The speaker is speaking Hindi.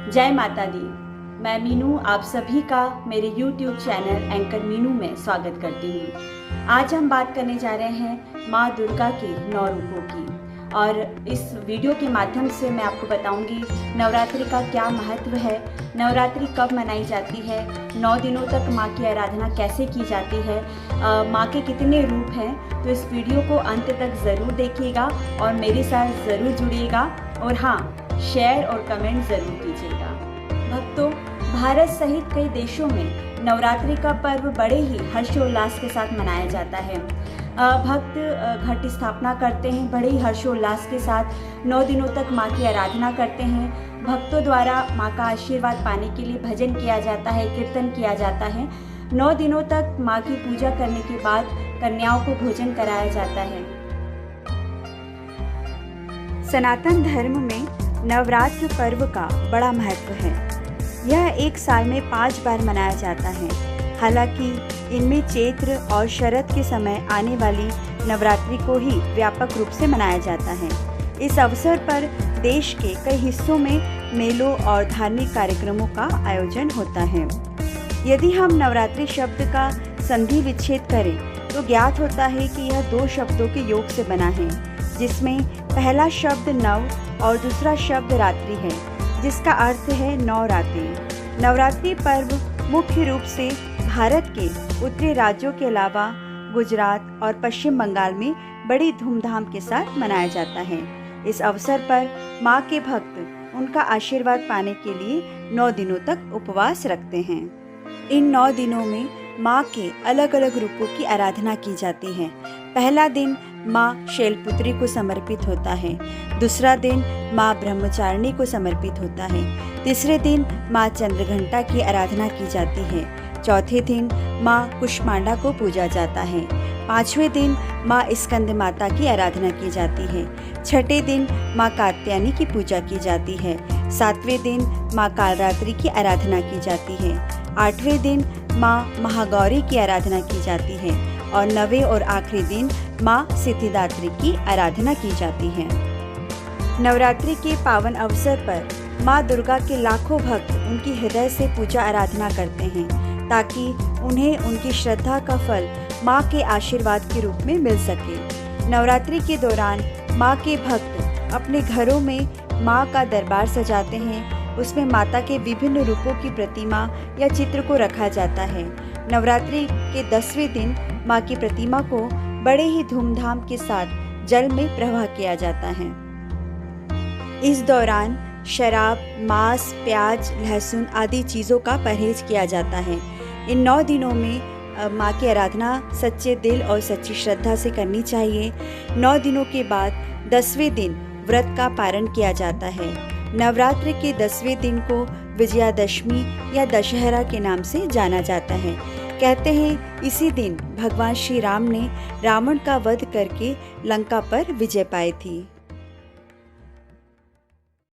जय माता दी। मैं मीनू आप सभी का मेरे YouTube चैनल एंकर मीनू में स्वागत करती हूँ। आज हम बात करने जा रहे हैं माँ दुर्गा के 9 रूपों की, और इस वीडियो के माध्यम से मैं आपको बताऊंगी नवरात्रि का क्या महत्व है, नवरात्रि कब मनाई जाती है, 9 दिनों तक माँ की आराधना कैसे की जाती है, माँ के कितने रूप हैं। तो इस वीडियो को अंत तक ज़रूर देखिएगा और मेरे साथ ज़रूर जुड़िएगा, और हाँ, शेयर और कमेंट ज़रूर कीजिएगा। भक्तों, भारत सहित कई देशों में नवरात्रि का पर्व बड़े ही हर्षोल्लास के साथ मनाया जाता है। भक्त घट स्थापना करते हैं, बड़े ही हर्षोल्लास के साथ 9 दिनों तक माँ की आराधना करते हैं। भक्तों द्वारा माँ का आशीर्वाद पाने के लिए भजन किया जाता है, कीर्तन किया जाता है। 9 दिनों तक माँ की पूजा करने के बाद कन्याओं को भोजन कराया जाता है। सनातन धर्म में नवरात्र पर्व का बड़ा महत्व है। यह एक साल में 5 बार मनाया जाता है। हालांकि इनमें चैत्र और शरद के समय आने वाली नवरात्रि को ही व्यापक रूप से मनाया जाता है। इस अवसर पर देश के कई हिस्सों में मेलों और धार्मिक कार्यक्रमों का आयोजन होता है। यदि हम नवरात्रि शब्द का संधि विच्छेद करें तो ज्ञात होता है कि यह 2 शब्दों के योग से बना है, जिसमें पहला शब्द नव और दूसरा शब्द रात्रि है, जिसका अर्थ है 9 रातें। नवरात्रि पर्व मुख्य रूप से भारत के उत्तरी राज्यों के अलावा गुजरात और पश्चिम बंगाल में बड़ी धूमधाम के साथ मनाया जाता है। इस अवसर पर माँ के भक्त उनका आशीर्वाद पाने के लिए 9 दिनों तक उपवास रखते हैं। इन 9 दिनों में माँ के अलग अलग रूपों की आराधना की जाती है। पहला दिन माँ शैलपुत्री को समर्पित होता है, दूसरा दिन माँ ब्रह्मचारिणी को समर्पित होता है, तीसरे दिन माँ चंद्रघंटा की आराधना की जाती है, चौथे दिन माँ कुष्मांडा को पूजा जाता है, 5वें दिन माँ स्कंद माता की आराधना की जाती है, 6ठे दिन माँ कात्यायनी की पूजा की जाती है, 7वें दिन माँ कालरात्रि की आराधना की जाती है, 8वें दिन माँ महागौरी की आराधना की जाती है, और 9वें और आखिरी दिन माँ सिद्धिदात्री की आराधना की जाती है। नवरात्रि के पावन अवसर पर माँ दुर्गा के लाखों भक्त उनकी हृदय से पूजा आराधना करते हैं, ताकि उन्हें उनकी श्रद्धा का फल माँ के आशीर्वाद के रूप में मिल सके। नवरात्रि के दौरान माँ के भक्त अपने घरों में माँ का दरबार सजाते हैं। उसमें माता के विभिन्न रूपों की प्रतिमा या चित्र को रखा जाता है। नवरात्रि के 10वें दिन माँ की प्रतिमा को बड़े ही धूमधाम के साथ जल में प्रवाह किया जाता है। इस दौरान शराब, मांस, प्याज, लहसुन आदि चीज़ों का परहेज किया जाता है। इन 9 दिनों में माँ की आराधना सच्चे दिल और सच्ची श्रद्धा से करनी चाहिए। 9 दिनों के बाद 10वें दिन व्रत का पारण किया जाता है। नवरात्र के 10वें दिन को विजयादशमी या दशहरा के नाम से जाना जाता है। कहते हैं इसी दिन भगवान श्री राम ने रावण का वध करके लंका पर विजय पाई थी।